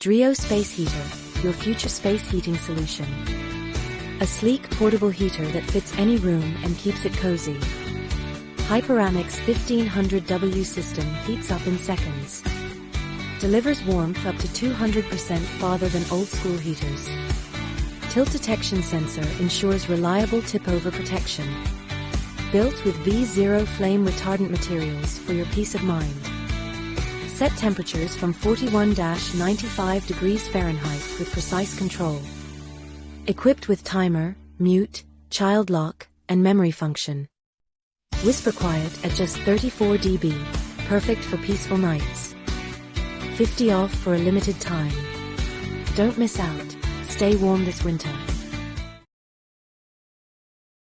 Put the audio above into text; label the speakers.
Speaker 1: Dreo Space Heater, your future space heating solution. A sleek, portable heater that fits any room and keeps it cozy. Hyperamic's 1500W system heats up in seconds. Delivers warmth up to 200% farther than old-school heaters. Tilt detection sensor ensures reliable tip-over protection. Built with V0 flame retardant materials for your peace of mind. Set temperatures from 41-95 degrees Fahrenheit with precise control. Equipped with timer, mute, child lock, and memory function. Whisper quiet at just 34 dB, perfect for peaceful nights. 50 off for a limited time. Don't miss out. Stay warm this winter.